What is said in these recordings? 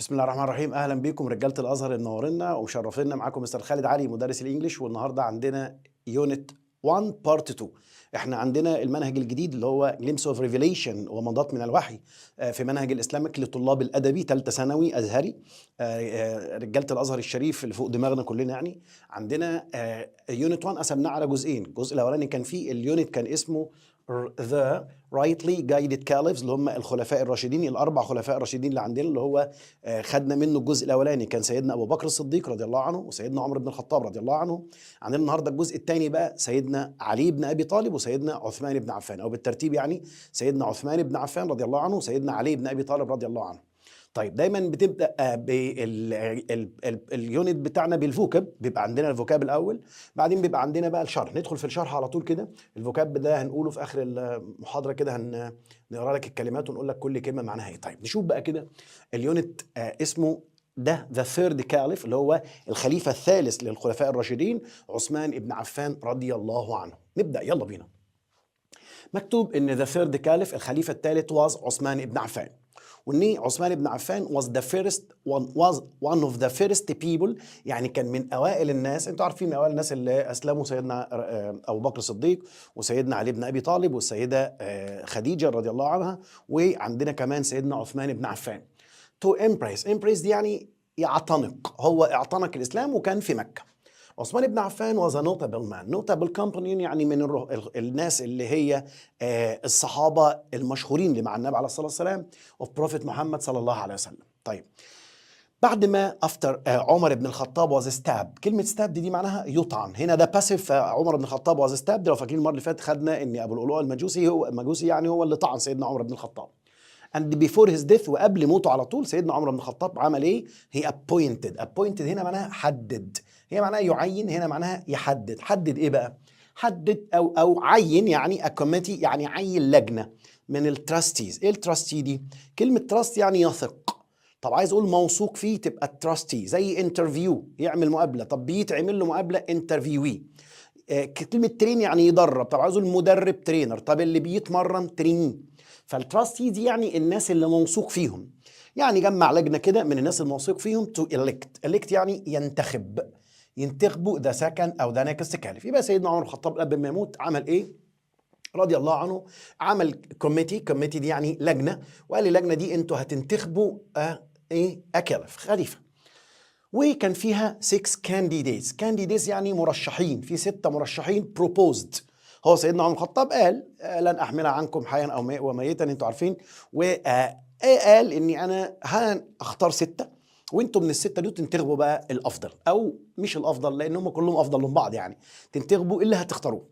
بسم الله الرحمن الرحيم. اهلا بكم رجاله الازهر منورنا ومشرفينا. معاكم مستر خالد علي مدرس الانجليش، والنهارده عندنا يونت 1 بارت 2. احنا عندنا المنهج الجديد اللي هو جليمس اوف ريفيليشن ومضات من الوحي في منهج الاسلامك لطلاب الادبي ثالثه ثانوي ازهري. رجاله الازهر الشريف اللي فوق دماغنا كلنا يعني. عندنا يونت 1 قسمناه على جزئين. الجزء الاولاني كان فيه اليونت كان اسمه The rightly guided caliphs اللي هم الخلفاء الراشدين، الاربع خلفاء الراشدين اللي عندنا، اللي هو خدنا منه الجزء الاولاني كان سيدنا ابو بكر الصديق رضي الله عنه وسيدنا عمر بن الخطاب رضي الله عنه. عندنا النهارده الجزء الثاني بقى سيدنا علي بن ابي طالب وسيدنا عثمان بن عفان، او بالترتيب يعني سيدنا عثمان بن عفان رضي الله عنه وسيدنا علي بن ابي طالب رضي الله عنه. طيب دايما بتبدا اليونت بتاعنا بالفوكاب، بيبقى عندنا الفوكاب الاول، بعدين بيبقى عندنا بقى الشرح. ندخل في الشرح على طول كده. الفوكاب ده هنقوله في اخر المحاضره كده، هنقرا لك الكلمات ونقول لك كل كلمه معناها ايه. طيب نشوف بقى كده اليونت اسمه ده ذا ثيرد كاليف، اللي هو الخليفه الثالث للخلفاء الراشدين عثمان بن عفان رضي الله عنه. نبدا، يلا بينا. مكتوب ان ذا ثيرد كاليف الخليفه الثالث واز عثمان بن عفان، وان عثمان بن عفان was one of the first people، يعني كان من اوائل الناس. انتوا عارفين من اوائل الناس اللي اسلموا سيدنا ابو بكر الصديق وسيدنا علي بن ابي طالب والسيده خديجه رضي الله عنها، وعندنا كمان سيدنا عثمان بن عفان. to embrace دي يعني يعتنق، هو اعتنق الاسلام وكان في مكه. عثمان بن عفان was a notable man. notable companion يعني من الناس اللي هي الصحابة المشهورين اللي مع النبي عليه الصلاة والسلام of Prophet محمد صلى الله عليه وسلم. طيب بعد ما after عمر بن الخطاب was stabbed، كلمة stabbed دي معناها يطعن، هنا ده باسيف. عمر بن الخطاب was stabbed، لو فاكرين المرة اللي فاتت خدنا ان ابو اللؤلؤ المجوسي يعني هو اللي طعن سيدنا عمر بن الخطاب. and before his death، وقبل موته على طول سيدنا عمر بن الخطاب عمل ايه؟ he appointed هنا معناها حدد، هي معناها يعين، هنا معناها يحدد. حدد ايه بقى؟ حدد او عين، يعني a committee، يعني عين لجنه من التراستيز. ايه التراستي دي؟ كلمه تراست يعني يثق. طب عايز اقول موثوق فيه تبقى التراستي. زي انترفيو، يعمل مقابله، طب بيتعمل له مقابله انترفيوي. كلمه ترين يعني يدرب، طب عايز اقول مدرب ترينر، طب اللي بيتمرن تريني. فالتراستي دي يعني الناس اللي موثوق فيهم، يعني جمع لجنه كده من الناس الموثوق فيهم تو elect يعني ينتخبوا ذا سكند او ذا نيكست كاليف. يبقى سيدنا عمر الخطاب قبل ما يموت عمل ايه؟ رضي الله عنه، عمل كوميتي دي يعني لجنه، وقال اللجنه دي انتوا هتنتخبوا كاليف، خليفه. وكان فيها 6 كانديديتس يعني مرشحين، في 6 مرشحين proposed. هو سيدنا عمر الخطاب قال لن احمل عنكم حيا او وميتا، انتوا عارفين، وقال اني انا هختار 6 وانتم من ال6 دول تنتخبوا بقى الافضل، او مش الافضل لان هم كلهم افضل من بعض، يعني تنتخبوا اللي هتختاروه.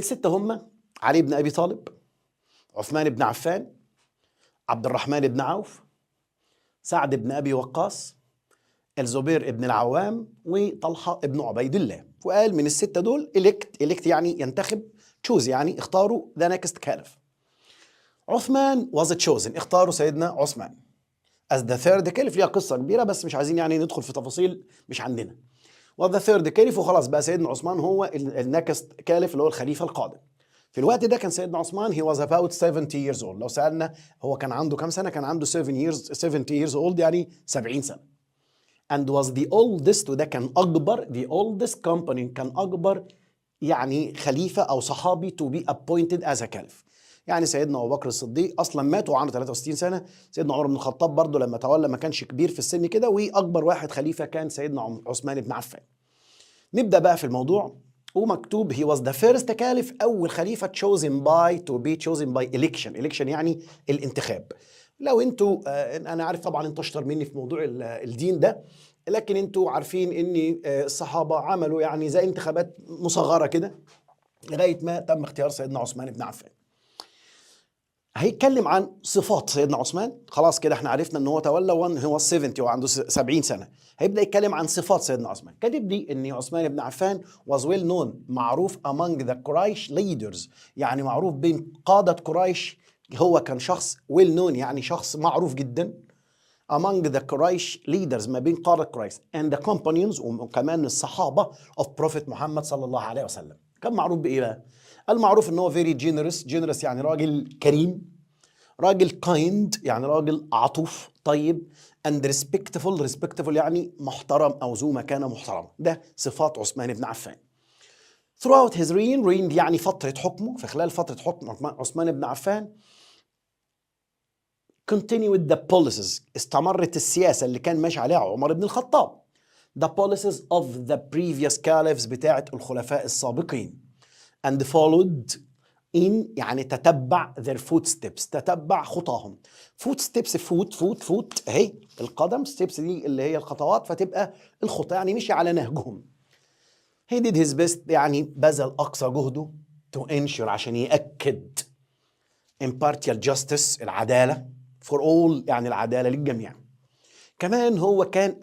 ال6 هم علي بن ابي طالب، عثمان بن عفان، عبد الرحمن بن عوف، سعد بن ابي وقاص، الزبير ابن العوام، وطلحة ابن عبيد الله. وقال من ال6 دول elect يعني ينتخب، choose يعني اختاروا the next caliph. عثمان was chosen، اختاروا سيدنا عثمان as the third caliph. ليها قصة كبيرة بس مش عايزين يعني ندخل في تفاصيل مش عندنا. was the third caliph، وخلاص بقى سيدنا عثمان هو next caliph اللي هو الخليفة القادم. في الوقت ده كان سيدنا عثمان he was about 70 years old. لو سألنا هو كان عنده كم سنة؟ كان عنده 70 years old، يعني 70 سنة. and was the oldest، وده كان أكبر، the oldest company، كان أكبر يعني خليفة أو صحابي to be appointed as a caliph. يعني سيدنا أبو بكر الصديق أصلا مات وعنده 63 سنة، سيدنا عمر بن الخطاب برضه لما تولى ما كانش كبير في السن كده، وأكبر واحد خليفة كان سيدنا عثمان بن عفان. نبدأ بقى في الموضوع. ومكتوب he was the first caliph، أول خليفة to be chosen by election يعني الانتخاب. لو انتوا انا عارف طبعا انتوا اشطر مني في موضوع الدين ده، لكن انتوا عارفين ان الصحابه عملوا يعني زي انتخابات مصغره كده لغايه ما تم اختيار سيدنا عثمان بن عفان. هيتكلم عن صفات سيدنا عثمان. خلاص كده احنا عرفنا ان هو تولى هو 70 وعنده 70 سنه. هيبدا يتكلم عن صفات سيدنا عثمان. كاتب لي ان عثمان بن عفان was well known، معروف among the Quraysh leaders، يعني معروف بين قاده قريش. هو كان شخص well known يعني شخص معروف جدا among the Quraysh leaders، ما بين قادة قريش and the companions، وكمان الصحابة of Prophet محمد صلى الله عليه وسلم. كان معروف بإيه بقى؟ المعروف إن هو very generous يعني راجل كريم، راجل kind يعني راجل عطوف طيب، and respectful يعني محترم أو ذو مكانة محترمة. ده صفات عثمان بن عفان. throughout his reign دي يعني فترة حكمه، في خلال فترة حكم عثمان بن عفان continued the policies استمرت السياسة اللي كان ماشي عليها عمر بن الخطاب. the policies of the previous caliphs بتاعة الخلفاء السابقين and followed in يعني تتبع their footsteps تتبع خطاهم. footsteps foot اهي القدم، steps دي اللي هي الخطوات، فتبقى الخطى يعني مشي على نهجهم. he did his best يعني بذل أقصى جهده to ensure عشان يأكد impartial justice العدالة for all يعني العدالة للجميع. كمان هو كان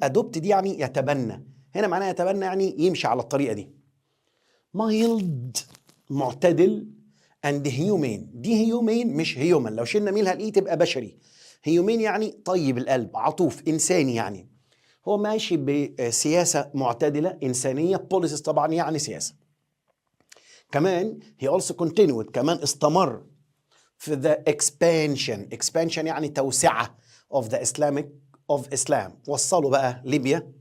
adopt دي يعني يتبنى، هنا معناها يتبنى يعني يمشي على الطريقة دي. mild معتدل and humane دي humane مش human، لو شلنا ميلها الاي تبقى بشري. humane يعني طيب القلب، عطوف، إنساني يعني. هو ماشي بسياسة معتدلة إنسانية، policies طبعا يعني سياسة. كمان he also continued كمان استمر في the expansion يعني توسعة of the of Islam. وصلوا بقى ليبيا،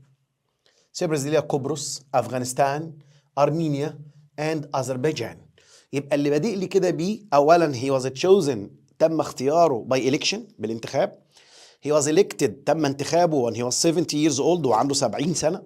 سيبرز دي قبرص، أفغانستان، أرمينيا and أذربيجان. يبقى اللي بادئ لي كده بيه أولا he was chosen تم اختياره by election بالانتخاب. he was elected تم انتخابه when he was 70 years old وعنده 70 سنة.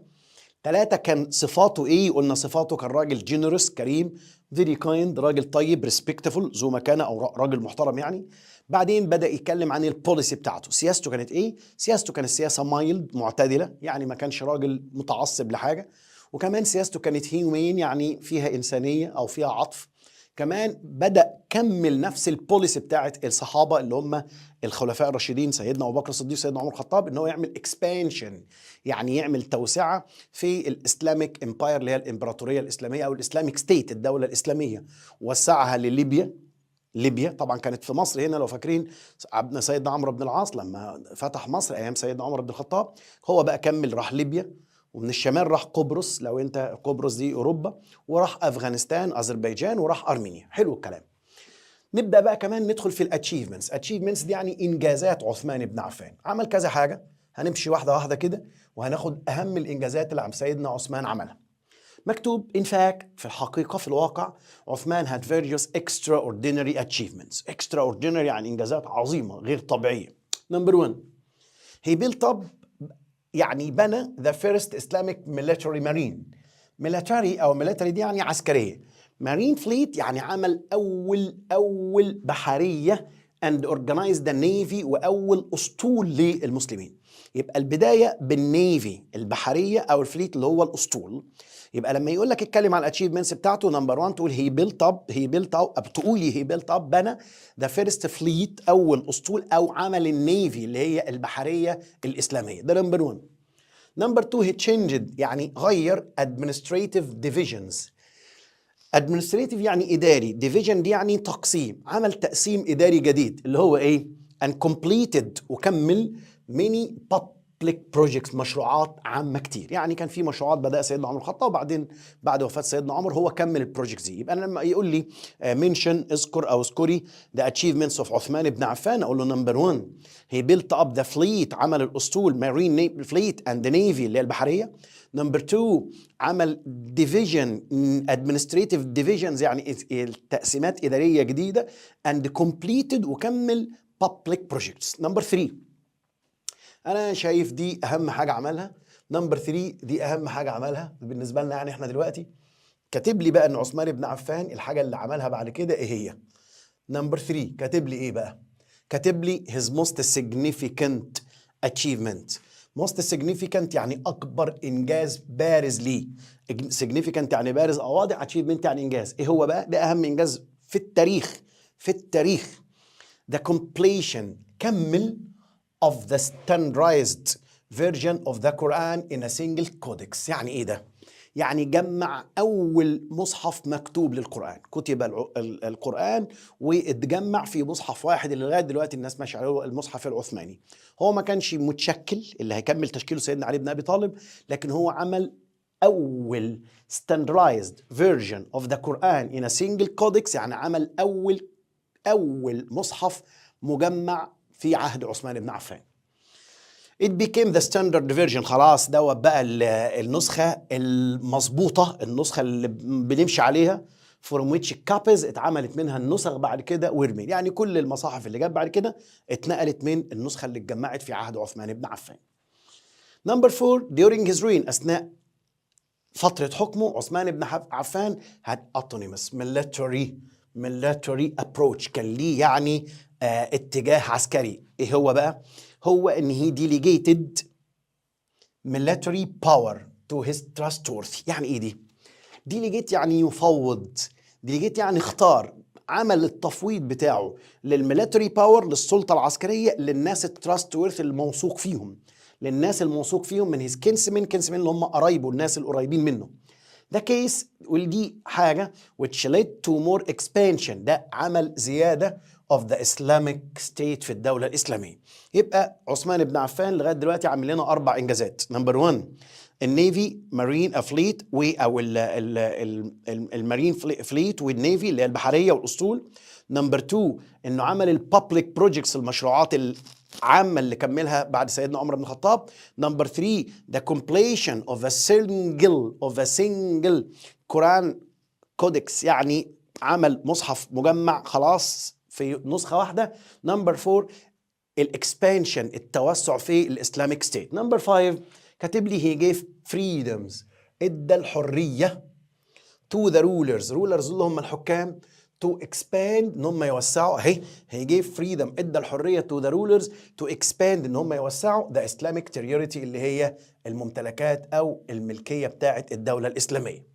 3 كان صفاته ايه؟ قلنا صفاته كان راجل جينيروس كريم، very kind راجل طيب، respectful ذو مكانة أو راجل محترم يعني. بعدين بدأ يتكلم عن البوليسي بتاعته، سياسته كانت ايه؟ سياسته كانت سياسة مايلد معتدلة، يعني ما كانش راجل متعصب لحاجة. وكمان سياسته كانت هيومين يعني فيها إنسانية أو فيها عطف. كمان بدأ كمل نفس البوليسي بتاعت الصحابة اللي هم الخلفاء الراشدين سيدنا أبو بكر الصديق سيدنا عمر الخطاب، إن هو يعمل اكسبانشن يعني يعمل توسعة في الإسلاميك امباير اللي هي الإمبراطورية الإسلامية أو الإسلاميك ستيت الدولة الإسلامية. وسعها لليبيا، ليبيا طبعا كانت في مصر هنا لو فاكرين سيدنا عمرو بن العاص لما فتح مصر أيام سيدنا عمر بن الخطاب، هو بقى كمل راح ليبيا، ومن الشمال راح قبرص، لو انت قبرص دي اوروبا، وراح افغانستان اذربيجان، وراح ارمينيا. حلو الكلام. نبدا بقى كمان ندخل في الاتشيفمنتس دي يعني انجازات عثمان بن عفان. عمل كذا حاجه، هنمشي واحده واحده كده وهناخد اهم الانجازات اللي سيدنا عثمان عملها. مكتوب in fact في الحقيقه في الواقع عثمان had various extraordinary achievements. extraordinary يعني انجازات عظيمه غير طبيعيه. نمبر 1 he built up يعني بنى the first Islamic military marine. military أو military دي يعني عسكرية. marine fleet يعني عمل أول بحرية and organized the navy وأول أسطول للمسلمين. يبقى البداية بالنيفي البحرية أو الفليت اللي هو الأسطول. يبقى لما يقول لك اتكلم على الاتشيفمنتس بتاعته، نمبر 1 تقول هي بيلت اب تقولي هي بيلت اب بنى ذا فيرست فليت اول اسطول او عمل النيفي اللي هي البحريه الاسلاميه. ده نمبر 1. نمبر 2 هي تشينجد يعني غير administrative divisions. administrative يعني اداري، division دي يعني تقسيم، عمل تقسيم اداري جديد اللي هو ايه؟ and completed وكمل many public projects مشروعات عامه كتير. يعني كان في مشروعات بدأ سيدنا عمر الخطاب وبعدين بعد وفاه سيدنا عمر هو كمل البروجكتس دي. يبقى انا لما يقول لي منشن اذكر او اذكري the achievements of عثمان بن عفان، اقول له نمبر 1 he built up the fleet عمل الاسطول marine fleet and the navy اللي هي البحريه. نمبر 2 عمل division administrative divisions يعني تقسيمات اداريه جديده and completed وكمل public projects. نمبر 3 انا شايف دي اهم حاجه عملها. نمبر 3 دي اهم حاجه عملها بالنسبه لنا يعني احنا دلوقتي. كاتب لي بقى ان عثمان بن عفان الحاجه اللي عملها بعد كده ايه هي. نمبر 3 كاتب لي ايه بقى؟ كاتب لي his most significant achievement. most significant يعني اكبر انجاز بارز ليه. significant يعني بارز او واضح، achievement يعني انجاز. ايه هو بقى؟ ده اهم انجاز في التاريخ، في التاريخ. the completion كمل of the standardized version of the Quran in a single codex. يعني ايه ده؟ يعني جمع اول مصحف مكتوب للقرآن، كتب القرآن واتجمع في مصحف واحد اللي لغايه دلوقتي الناس ماشيه عليه، المصحف العثماني. هو ما كانش متشكل اللي هيكمل تشكيله سيدنا علي بن ابي طالب، لكن هو عمل اول standardized version of the Quran in a single codex، يعني عمل اول أول مصحف مجمع في عهد عثمان بن عفان. It became the standard version. خلاص دوت بقى النسخة المظبوطة، النسخة اللي بنمشي عليها. from which copies اتعملت منها النسخ بعد كده ورمين، يعني كل المصاحف اللي جت بعد كده اتنقلت من النسخة اللي اتجمعت في عهد عثمان بن عفان. Number 4 during his reign، أثناء فترة حكمه عثمان بن عفان had autonomous military approach، كان ليه يعني اتجاه عسكري. ايه هو بقى؟ هو ان he delegated military power to his trustworthy. يعني ايه دي؟ delegate يعني يفوض، delegate يعني اختار، عمل التفويض بتاعه للميليتري باور، للسلطة العسكرية، للناس التراستورث الموثوق فيهم، للناس الموثوق فيهم من his kinsmen اللي هم قرايبه، الناس القريبين منه. ده كيس، ودي حاجة which led to more expansion، ده عمل زيادة of the Islamic state في الدولة الإسلامية. يبقى عثمان بن عفان لغاية دلوقتي عامل لنا 4 إنجازات. نمبر 1 النيفي مارين فليت أو المارين فليت والنيفي اللي هي البحرية والأسطول. نمبر 2 إنه عمل البابليك بروجكتس، المشروعات العامة اللي كملها بعد سيدنا عمر بن الخطاب. نمبر 3 the completion of a single Quran codex، يعني عمل مصحف مجمع خلاص في نسخة واحدة. نمبر 4 الاكسبانشن، التوسع في الاسلاميك ستيت. نمبر 5 كاتب لي he gave freedoms، ادى الحرية to the rulers اللي هم الحكام to expand، ان هم يوسعوا. اهي he gave freedom، ادى الحرية to the rulers to expand، ان هم يوسعوا the Islamic territory اللي هي الممتلكات او الملكية بتاعت الدولة الإسلامية.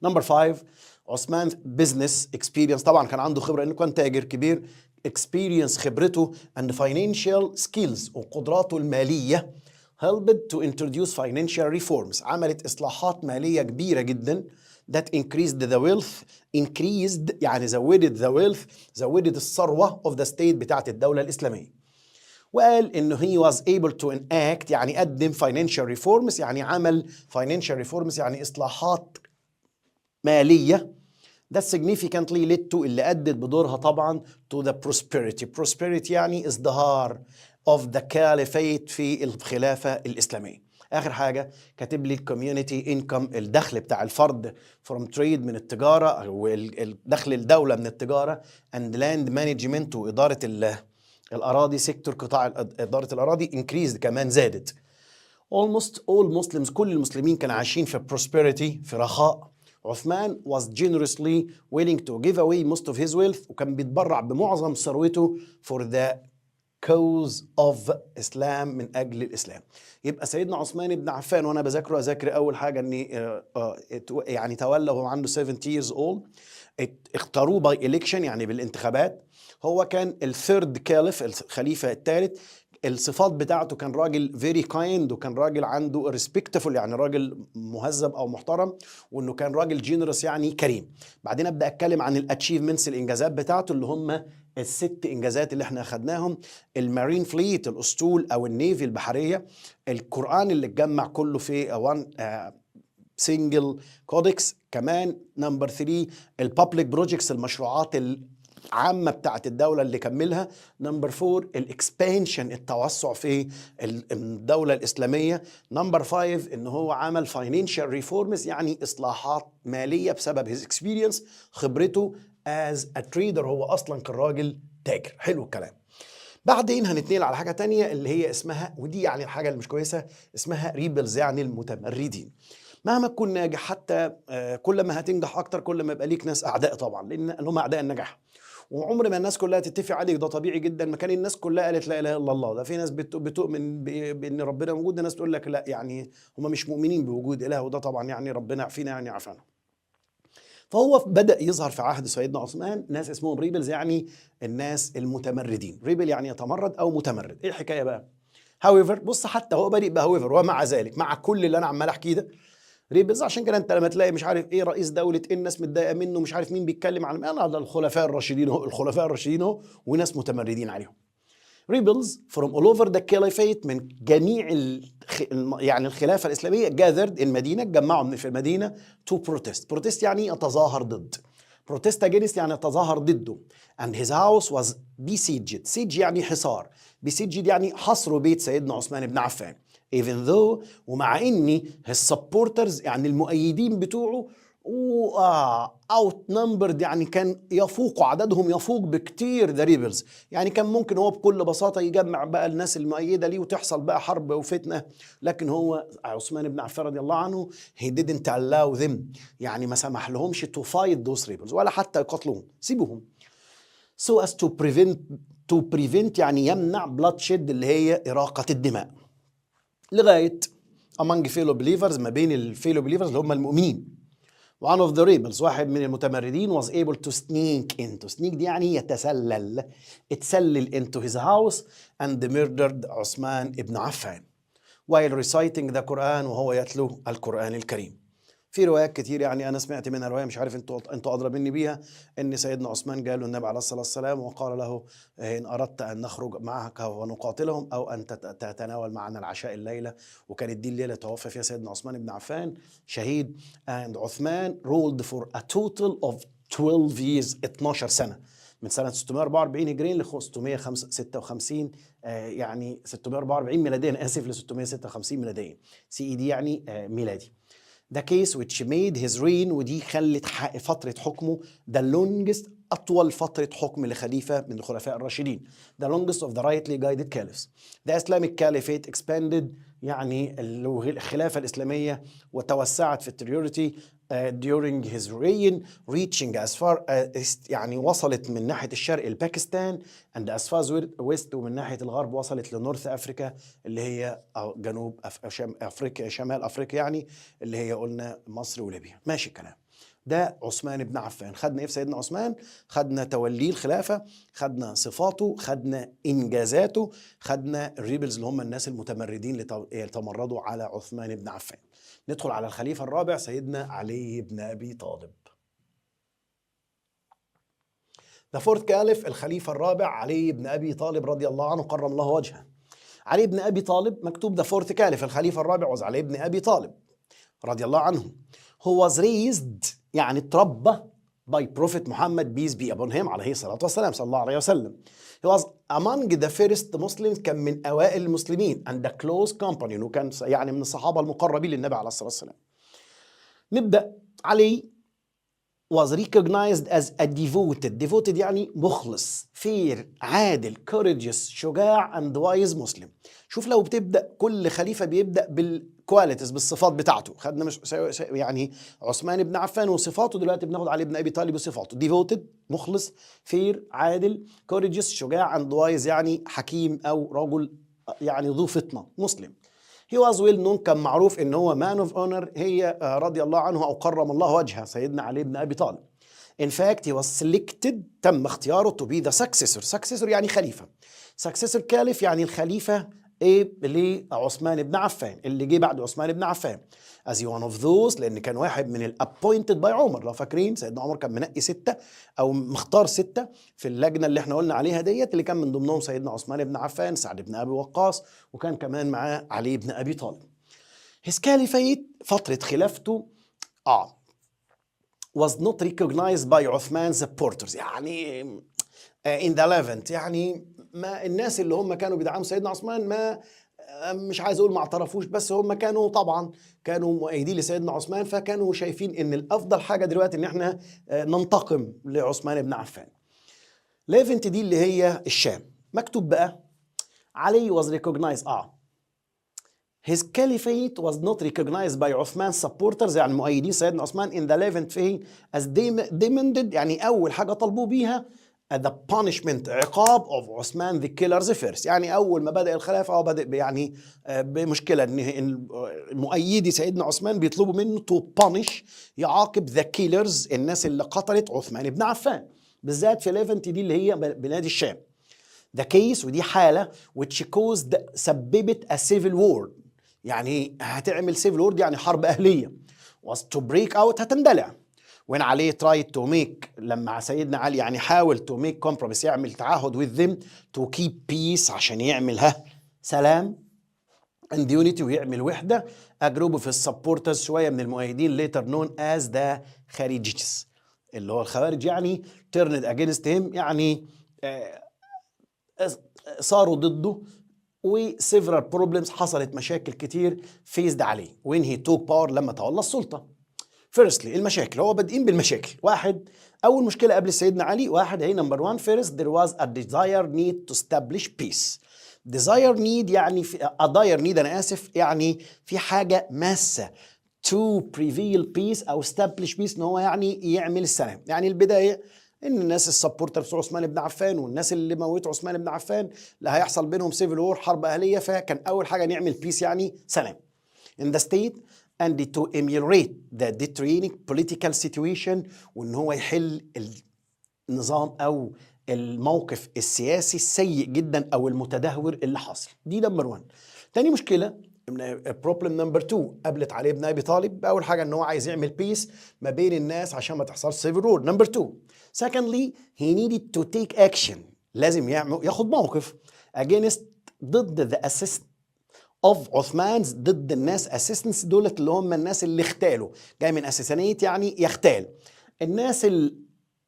نمبر 5 عثمان business experience، طبعا كان عنده خبرة انه كان تاجر كبير. experience خبرته and financial skills وقدراته المالية helped to introduce financial reforms، عملت إصلاحات مالية كبيرة جدا that increased the wealth، يعني زودت the wealth، زودت الثروة of the state بتاعت الدولة الإسلامية. وقال إنه he was able to enact، يعني قدم financial reforms، يعني عمل financial reforms يعني إصلاحات مالية that significantly led to، اللي أدت بدورها طبعا to the prosperity يعني ازدهار of the caliphate في الخلافة الإسلامية. آخر حاجة كاتب لي community income، الدخل بتاع الفرد from trade من التجارة، أو الدخل الدولة من التجارة and land management وإدارة الأراضي، سيكتور قطاع إدارة الأراضي increased، كمان زادت. almost all Muslims، كل المسلمين كانوا عايشين في prosperity، في رخاء. عثمان was generously willing to give away most of his wealth، وكان بيتبرع بمعظم ثروته for the cause of Islam، من أجل الإسلام. يبقى سيدنا عثمان بن عفان وأنا بذاكره أذاكر أول حاجة إني يعني تولى وهو عنده 70 years old، اختاروه by election يعني بالانتخابات. هو كان الثيرد كاليف، الخليفة الثالث. الصفات بتاعته كان راجل very kind، وكان راجل عنده respectful يعني راجل مهذب او محترم، وانه كان راجل generous يعني كريم. بعدين ابدا اتكلم عن الاتشيفمنتس، الانجازات بتاعته اللي هم ال6 انجازات اللي احنا اخدناهم. المارين فليت، الاسطول او النيفي البحريه. القران اللي اتجمع كله في وان سنجل كودكس. كمان نمبر 3 البابليك بروجكتس، المشروعات عامة بتاعت الدولة اللي كملها. نمبر 4 الاكسبانشن، التوسع في الدولة الإسلامية. نمبر 5 إن هو عمل فاينانشال ريفورمز، يعني إصلاحات مالية بسبب هيز اكسبيرينس، خبرته از ا تريدر، هو أصلا كان راجل تاجر. حلو الكلام. بعدين هنتنقل على حاجة تانية اللي هي اسمها، ودي يعني الحاجة اللي مش كويسة، اسمها ريبلز يعني المتمردين. مهما تكون ناجح، حتى كل ما هتنجح أكتر كل ما يبقى ليك ناس أعداء طبعا، لأن هم أعداء النجاح. وعمر ما الناس كلها تتفق عليك، ده طبيعي جدا. ما كان الناس كلها قالت لا اله الا الله، ده في ناس بتؤمن بان ربنا موجود، ناس تقول لك لا، يعني هم مش مؤمنين بوجود اله، وده طبعا يعني ربنا يعافينا يعني عافانا. فهو بدأ يظهر في عهد سيدنا عثمان ناس اسمهم ريبلز، يعني الناس المتمردين. ريبل يعني يتمرد او متمرد. ايه الحكايه بقى؟ هاويفر، بص حتى هو بادئ بهاويفر، ومع ذلك مع كل اللي انا عمال احكيه ده ريبلز. عشان كده انت لما تلاقي مش عارف ايه رئيس دولة، ايه الناس متضايقه منه، مش عارف مين بيتكلم عن انا ده الخلفاء الراشدين اهو، الخلفاء الراشدين اهو، وناس متمردين عليهم. ريبلز from all over the caliphate، من جميع يعني الخلافة الإسلامية gathered المدينة، اتجمعوا في المدينة to protest يعني يتظاهر ضد. protest against يعني تظاهر ضده. and his house was besieged. siege يعني حصار. besieged يعني حصروا بيت سيدنا عثمان بن عفان. even though ومع اني his supporters يعني المؤيدين بتوعه outnumbered يعني كان يفوق عددهم يفوق بكتير the rebels. يعني كان ممكن هو بكل بساطة يجمع بقى الناس المؤيدة ليه وتحصل بقى حرب وفتنة، لكن هو عثمان بن عفان رضي الله عنه he didn't allow them، يعني ما سمح لهمش to fight those rebels ولا حتى يقاتلوهم، سيبوهم. so as to prevent يعني يمنع bloodshed اللي هي إراقة الدماء. لغاية among fellow believers ما بين الفيلو believers اللي هم المؤمنين. one of the rebels واحد من المتمردين was able to sneak دي يعني يتسلل، اتسلل into his house and murdered عثمان بن عفان while reciting the Quran وهو يتلو القرآن الكريم. في روايات كتير، يعني انا سمعت منها روايه مش عارف انتوا ادرى مني بيها، ان سيدنا عثمان قال له النبي عليه الصلاه والسلام وقال له ان اردت ان نخرج معك ونقاتلهم او ان تتناول معنا العشاء الليله، وكانت دي الليله توفى فيها سيدنا عثمان بن عفان شهيد. and عثمان ruled for a total of 12 years 12 سنه من سنه 644 هجريا ل 656 يعني 644 ميلاديا، اسف، ل 656 ميلاديا، سي اي دي يعني ميلادي. The case which made his reign ودي خلت فترة حكمه the longest أطول فترة حكم لخليفة من الخلفاء الراشدين. The longest of the rightly guided caliphs. The Islamic Caliphate expanded يعني الخلافة الإسلامية وتوسعت في التريوريتي during his reign reaching as far as يعني وصلت من ناحية الشرق الباكستان and as far as west ومن ناحية الغرب وصلت لنورث أفريكا اللي هي جنوب أفريقيا شمال أفريقيا يعني اللي هي قلنا مصر وليبيا. ماشي الكلام. ده عثمان بن عفان. خدنا ايه في سيدنا عثمان؟ خدنا توليه الخلافة، خدنا صفاته، خدنا إنجازاته، خدنا الريبلز اللي هم الناس المتمردين اللي تمردوا على عثمان بن عفان. ندخل على الخليفة الرابع سيدنا علي بن أبي طالب. The fourth caliph الخليفة الرابع علي بن أبي طالب رضي الله عنه كرم الله وجهه. علي بن أبي طالب مكتوب the fourth caliph الخليفة الرابع was علي بن أبي طالب رضي الله عنه. Who was raised يعني اتربى by Prophet محمد peace be upon him عليه الصلاة والسلام صلى الله عليه وسلم. He was among the first Muslims كان من أوائل المسلمين and the close companion وكان يعني من الصحابة المقربين للنبي عليه الصلاة والسلام. نبدأ. علي was recognized as a devoted يعني مخلص fair عادل courageous شجاع and wise Muslim. شوف لو بتبدأ كل خليفة بيبدأ بالكواليتيز بالصفات بتاعته. خدنا مش يعني عثمان بن عفان وصفاته، دلوقتي بناخد علي بن أبي طالب وصفاته devoted مخلص fair عادل courageous شجاع and wise يعني حكيم أو رجل يعني ذو فطنة مسلم. He was well known كان معروف ان هو man of honor هي رضي الله عنه او كرم الله وجهه سيدنا علي بن ابي طالب. In fact he was selected تم اختياره to be the successor يعني خليفة. successor caliph يعني الخليفة ايه لعثمان بن عفان اللي جه بعد عثمان بن عفان. as one of those لان كان واحد من ال appointed by عمر. لو فاكرين سيدنا عمر كان منقي 6 او مختار 6 في اللجنة اللي احنا قلنا عليها ديت، اللي كان من ضمنهم سيدنا عثمان بن عفان، سعد بن ابي وقاص، وكان كمان معاه علي بن ابي طالب. his caliphate فترة خلافته was not recognized by عثمان supporters يعني in the Levant يعني ما الناس اللي هم كانوا بيدعموا سيدنا عثمان ما مش عايز اقول ما اعترفوش، بس هم كانوا طبعا كانوا مؤيدين لسيدنا عثمان، فكانوا شايفين ان الافضل حاجه دلوقتي ان احنا ننتقم لعثمان بن عفان. ليفنت دي اللي هي الشام. مكتوب بقى علي was recognized his caliphate was not recognized by عثمان supporters يعني مؤيدين سيدنا عثمان in the Levant فين as demanded يعني أول حاجة طلبوا بيها the punishment عقاب of عثمان the killers first. يعني أول ما بدأ الخلافة أو بدأ يعني بمشكلة إن مؤيدي سيدنا عثمان بيطلبوا منه to punish يعاقب the killers الناس اللي قتلت عثمان بن عفان، بالذات في ليفنت دي اللي هي بلاد الشام. the case ودي حالة which caused سببت a civil war يعني هتعمل civil war يعني حرب أهلية was to break out هتندلع. when علي tried to make لما سيدنا علي يعني حاول to make compromise يعمل تعهد with them to keep peace عشان يعمل سلام and unity ويعمل وحدة. a group of his supporters شوية من المؤيدين later known as the خارجيس اللي هو الخوارج يعني turned against him، يعني صاروا ضده، و several problems حصلت مشاكل كتير faced عليه when he took power لما تولى السلطة. firstly المشاكل، هو بادئين بالمشاكل. واحد، أول مشكلة قبل سيدنا علي، واحد هي number one first there was a desire need to establish peace. desire need يعني a dire need، أنا آسف، يعني في حاجة ماسة to prevail peace أو establish peace، إن هو يعني يعمل السلام. يعني البداية ان الناس السبورتر بتوع عثمان بن عفان والناس اللي موتوا عثمان بن عفان لا هيحصل بينهم سيفل وور، حرب اهليه، فكان اول حاجه نعمل بيس يعني سلام in the state and to ameliorate the deteriorating political situation، وان هو يحل النظام او الموقف السياسي السيء جدا او المتدهور اللي حاصل. دي نمبر 1. تاني مشكله بروبلم نمبر 2 قابلت علي بن ابي طالب، اول حاجه ان هو عايز يعمل بيس ما بين الناس عشان ما تحصلش سيفل وور. نمبر 2 secondly he needed to take action، لازم ياخد موقف against ضد the assist of عثمان's، ضد الناس assistants دولت اللي هم الناس اللي اختالوا، جاي من assassinate يعني يختال، الناس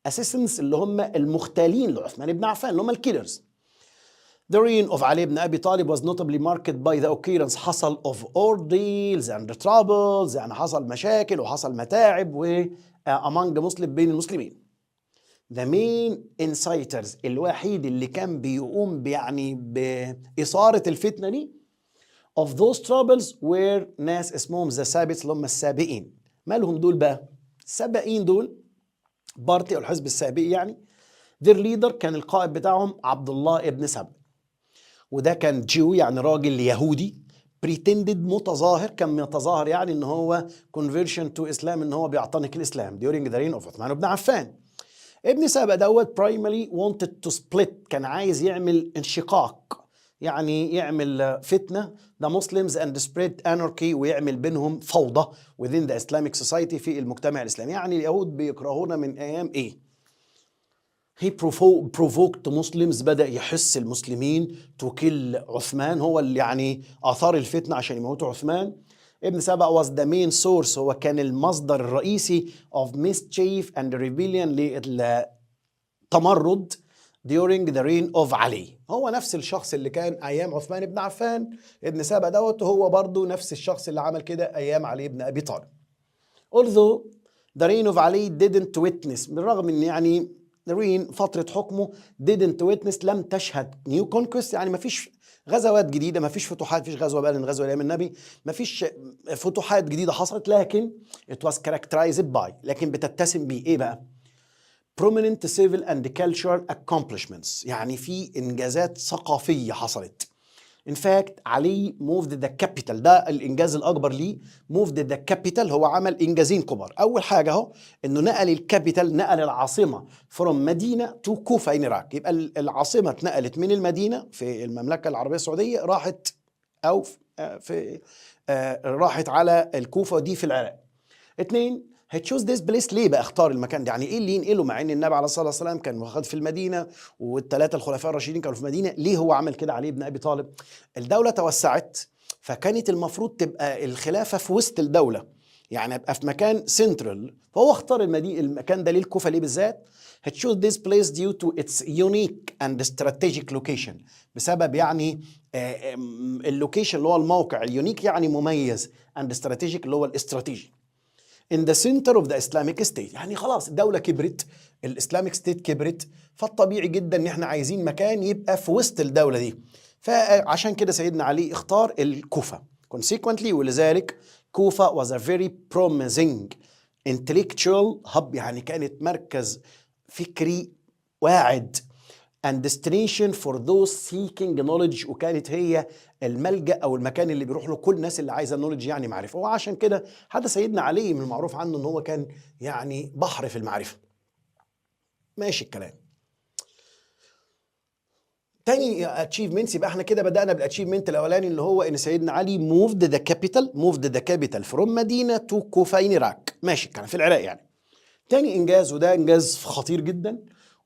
assistants اللي هم المختالين لعثمان بن عفان اللي هم الكيلرز. The reign of علي بن أبي طالب was notably marked by the occurrence حصل of ordeals and troubles، يعني حصل مشاكل وحصل متاعب و among مسلم بين المسلمين. The main inciters، الوحيد اللي كان بيقوم يعني بإثارة الفتنة دي of those troubles were ناس اسمهم the Sabites اللي هم السابئين. مالهم دول بقى؟ السابئين دول بارتي أو الحزب السابئي يعني. their leader كان القائد بتاعهم عبد الله ابن سبأ، وده كان جيو يعني راجل يهودي pretended متظاهر، كان متظاهر يعني ان هو conversion to Islam، ان هو بيعتنق الاسلام during the reign of عثمان بن عفان. ابن سبأ دوت primarily wanted to split، كان عايز يعمل انشقاق، يعني يعمل فتنة the Muslims and spread anarchy، ويعمل بينهم فوضى within the Islamic society في المجتمع الإسلامي. يعني اليهود بيكرهونا من أيام إيه؟ he provoked Muslims، بدأ يحس المسلمين to kill عثمان، هو اللي يعني أثار الفتنة عشان يموتوا عثمان. ابن سبأ was the main source، هو كان المصدر الرئيسي of mischief and rebellion للتمرد during the reign of علي. هو نفس الشخص اللي كان أيام عثمان بن عفان، ابن سبأ دوت، هو برضو نفس الشخص اللي عمل كده أيام علي بن أبي طالب. although the reign of علي didn't witness، بالرغم ان يعني reign فترة حكمه didn't witness لم تشهد new conquest، يعني ما فيش غزوات جديدة، ما فيش فتوحات، ما فيش غزوة بقى من غزوة أيام النبي، ما فيش فتوحات جديدة حصلت، لكن it was characterized by، لكن بتتسم بيه إيه بقى؟ prominent civil and cultural accomplishments، يعني في إنجازات ثقافية حصلت. In fact علي moved the capital، ده الإنجاز الأكبر ليه. moved the capital، هو عمل إنجازين كبار. أول حاجة أهو إنه نقل الكابيتال، نقل العاصمة from مدينة to كوفة in Iraq، يبقى العاصمة اتنقلت من المدينة في المملكة العربية السعودية راحت أو راحت على الكوفة دي في العراق. 2 هتشوز ديس بليس، ليه بقى اختار المكان ده؟ يعني ايه اللي ينقله مع ان النبي عليه الصلاه والسلام كان واخد في المدينه والثلاثه الخلفاء الراشدين كانوا في المدينه؟ ليه هو عمل كده علي بن ابي طالب؟ الدوله توسعت، فكانت المفروض تبقى الخلافه في وسط الدوله، يعني ابقى في مكان سنترال، فهو اختار المكان ده ليه الكوفه ليه بالذات؟ هتشوز ديس بليس ديو تو اتس يونيك اند استراتيجيك لوكيشن، بسبب يعني اللوكيشن اللي هو الموقع، اليونيك يعني مميز، اند استراتيجيك اللي هو الاستراتيجي. in the center of the Islamic state، يعني خلاص الدولة كبرت، الإسلاميك ستيت كبرت، فالطبيعي جدا ان احنا عايزين مكان يبقى في وسط الدولة دي، فعشان كده سيدنا علي اختار الكوفة consequently، ولذلك كوفة was a very promising intellectual hub، يعني كانت مركز فكري واعد and destination for those seeking knowledge، وكانت هي الملجأ أو المكان اللي بيروح له كل الناس اللي عايزة knowledge يعني معرفة. وعشان كده حتى سيدنا علي من المعروف عنه إن هو كان يعني بحر في المعرفة. ماشي الكلام. تاني achievements، يبقى احنا كده بدأنا بالachievement الأولاني اللي هو إن سيدنا علي moved the capital from مدينة to كوفة in Iraq. ماشي الكلام، في العراق يعني. تاني إنجاز، وده إنجاز خطير جدا،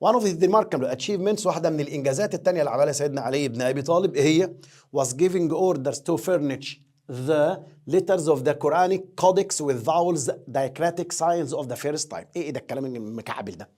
one of the remarkable achievements، واحدة من الإنجازات التانية اللي عملها سيدنا علي بن أبي طالب هي was giving orders to furnish the letters of the Quranic codex with vowels diacritic signs of the first time. ايه ده الكلام المكعبل ده؟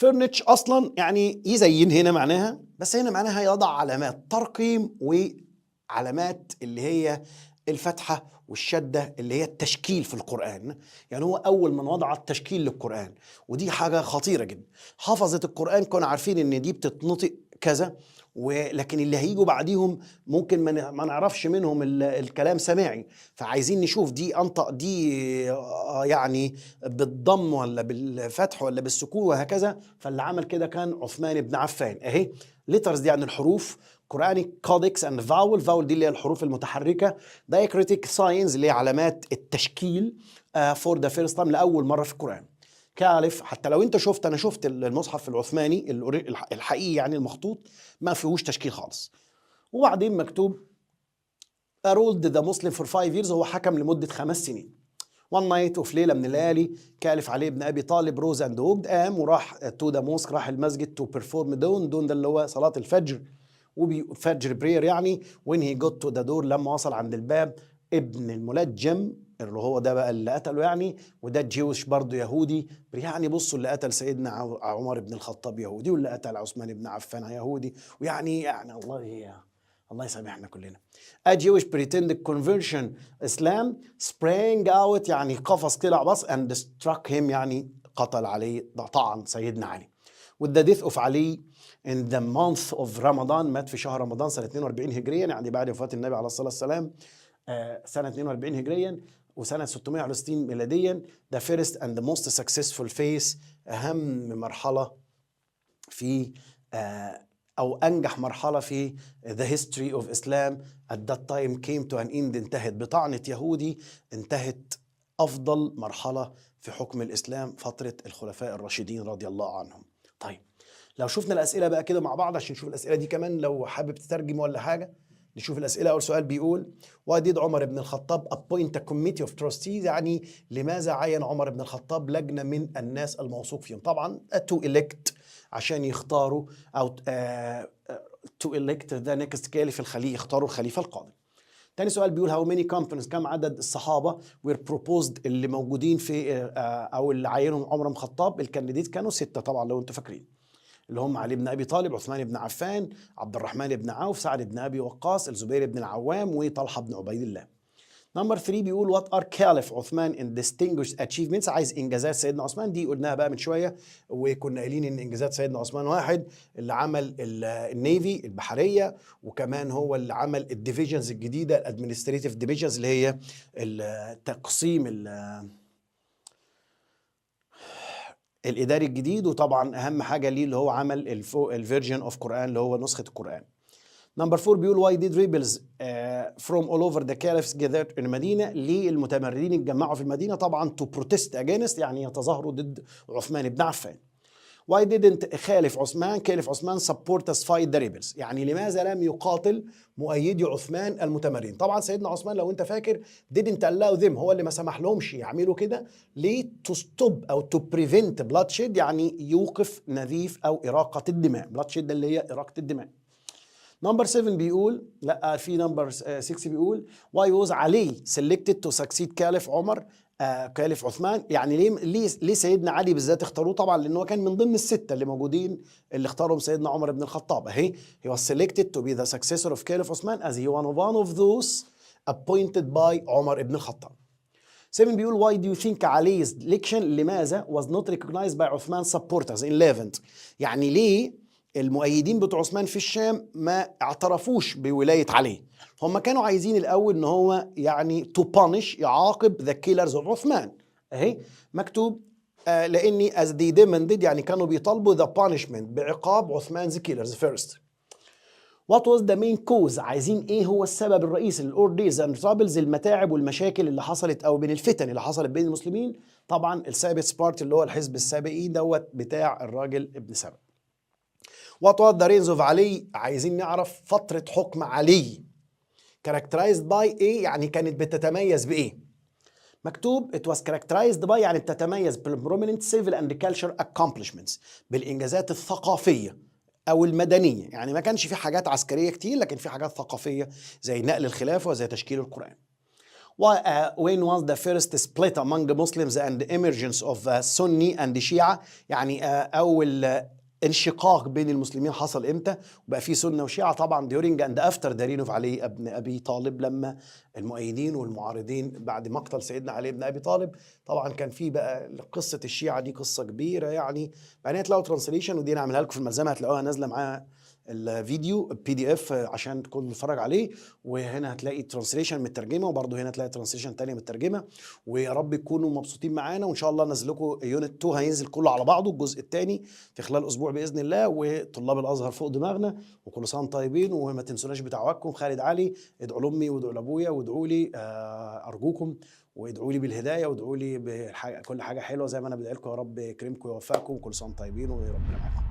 furnish اصلا يعني يزين هنا معناها، بس هنا معناها يضع علامات ترقيم وعلامات اللي هي الفتحة والشدة اللي هي التشكيل في القرآن. يعني هو أول من وضع التشكيل للقرآن، ودي حاجة خطيرة جدا. حفظة القرآن كانوا عارفين إن دي بتتنطق كذا، ولكن اللي هيجوا بعديهم ممكن ما نعرفش منهم الكلام سماعي، فعايزين نشوف دي أنطق دي يعني بالضم ولا بالفتح ولا بالسكون وهكذا. فاللي عمل كده كان عثمان بن عفان. أهي letters دي يعني الحروف، Quranic codex and vowel دي اللي هي الحروف المتحركة، diacritic signs اللي هي علامات التشكيل for the first time لأول مرة في القرآن. كالف، حتى لو انت شفت، انا شفت المصحف العثماني الحقيقي يعني المخطوط ما فيهوش تشكيل خالص. وبعدين مكتوب ruled the Muslim for 5 years، هو حكم لمدة 5 سنين. one night، وفي ليلة من الليالي كالف علي بن أبي طالب روز اند ووكد، قام وراح تو ذا موسك، راح المسجد تو بيرفورم دون ده اللي هو صلاة الفجر وفجر برير يعني. when he got to the door، لما وصل عند الباب، ابن الملجم اللي هو ده بقى اللي قتله يعني، وده جيوش برضه يهودي يعني. بصوا اللي قتل سيدنا عمر بن الخطاب يهودي، واللي قتل عثمان بن عفان يهودي، ويعني الله يسامحنا كلنا. A Jewish pretended conversion Islam sprang out، يعني قفز طلع بص and struck him، يعني قتل عليه، طعن سيدنا علي. with the death of علي in the month of Ramadan، مات في شهر رمضان سنة 42 هجريا، يعني بعد وفاة النبي عليه الصلاة والسلام سنة 42 هجريا وسنة 660 ميلاديا. the first and the most successful phase، أهم مرحلة في أو أنجح مرحلة في the history of Islam at that time came to an end، انتهت بطعنة يهودي، انتهت أفضل مرحلة في حكم الإسلام فترة الخلفاء الراشدين رضي الله عنهم. طيب لو شفنا الأسئلة بقى كده مع بعض عشان نشوف الأسئلة دي كمان، لو حابب تترجم ولا حاجة نشوف الأسئلة. أول سؤال بيقول why did عمر بن الخطاب appoint a committee of trustees، يعني لماذا عين عمر بن الخطاب لجنة من الناس الموثوق فيهم؟ طبعا to elect، عشان يختاروا أو to elect the next caliph، يختاروا الخليفة القادم. تاني سؤال بيقول how many companies، كم عدد الصحابة were proposed اللي موجودين في أو اللي عينهم عمر بن الخطاب؟ الكانديديت كانوا 6 طبعا لو انتوا فاكرين، اللي هم علي بن أبي طالب، عثمان بن عفان، عبد الرحمن بن عوف، سعد بن أبي وقاص، الزبير بن العوام، وطلحة بن عبيد الله. نمبر 3 بيقول what are caliph عثمان in distinguished achievements، عايز إنجازات سيدنا عثمان. دي قلناها بقى من شوية، وكنا قايلين إن إنجازات سيدنا عثمان واحد، اللي عمل النيفي البحرية، وكمان هو اللي عمل الديفيجنز الجديدة، الادمنستريتيف ديفيجنز اللي هي التقسيم الإداري الجديد، وطبعا أهم حاجة ليه اللي هو عمل الفيرجن اوف قرآن اللي هو نسخة القرآن. نمبر 4 بيقول why did rebels from all over the caliphs gathered in المدينة، ليه المتمردين اتجمعوا في المدينة؟ طبعا to protest against، يعني يتظاهروا ضد عثمان بن عفان. why didn't كالف عثمان support us fight the rebels، يعني لماذا لم يقاتل مؤيدي عثمان المتمردين؟ طبعا سيدنا عثمان لو انت فاكر didn't allow them، هو اللي ما سمح لهمش يعملوا كده. ليه؟ to stop او to prevent bloodshed، يعني يوقف نزيف او إراقة الدماء. bloodshed اللي هي إراقة الدماء. نمبر 7 بيقول، لا في نمبر 6 بيقول why was علي selected to succeed كالف عمر كالف عثمان، يعني ليه سيدنا علي بالذات اختاروه؟ طبعا لانه كان من ضمن الستة اللي موجودين اللي اختارهم سيدنا عمر بن الخطاب. اهي he was selected to be the successor of كالف عثمان as he one of those appointed by عمر بن الخطاب. 7 بيقول why do you think علي's election، لماذا was not recognized by عثمان supporters in Levant، يعني ليه المؤيدين بتوع عثمان في الشام ما اعترفوش بولاية علي؟ هم كانوا عايزين الأول إن هو يعني to punish، يعاقب the killers of عثمان. أهي مكتوب لأني as they demanded، يعني كانوا بيطالبوا the punishment، بعقاب عثمان the killers first. What was the main cause، عايزين إيه هو السبب الرئيسي للأورديز and troubles، المتاعب والمشاكل اللي حصلت أو بين الفتن اللي حصلت بين المسلمين؟ طبعا السابتس بارتي اللي هو الحزب السابئي دوت بتاع الراجل ابن سبأ. What was the reigns of علي، عايزين نعرف فترة حكم علي characterized by ايه، يعني كانت بتتميز بايه؟ مكتوب it was characterized by، يعني بتتميز prominent civil and cultural accomplishments، بالانجازات الثقافية أو المدنية، يعني ما كانش في حاجات عسكرية كتير لكن في حاجات ثقافية زي نقل الخلافة وزي تشكيل القرآن. When was the first split among Muslims and the emergence of Sunni and Shia؟ يعني أول انشقاق بين المسلمين حصل امتى؟ وبقى في سنة وشيعة. طبعا during and after the reign of علي ابن أبي طالب، لما المؤيدين والمعارضين بعد مقتل سيدنا علي بن أبي طالب. طبعا كان في بقى قصة الشيعة دي قصة كبيرة يعني. بعدين هتلاقوا ترانسليشن، ودي نعملها لكم في الملزمة، هتلاقوها نازلة معاها الفيديو PDF عشان تكون تتفرج عليه. وهنا هتلاقي ترانسليشن مترجمه، وبرضه هنا هتلاقي ترانسليشن تانية مترجمه. ويا رب تكونوا مبسوطين معانا، وان شاء الله ننزل لكم يونت 2 هينزل كله على بعضه الجزء الثاني في خلال اسبوع باذن الله. وطلاب الازهر فوق دماغنا، وكل سنه وانتم طيبين. وما تنسوناش بدعواتكم. خالد علي، ادعوا لامي وادعوا لابويا وادعوا لي ارجوكم، وادعوا لي بالهدايه، وادعوا لي بكل حاجه حلوه زي ما انا بدعي لكم. يا رب يكرمكم ويوفقكم. كل سنه وانتم طيبين وربنا معاكم.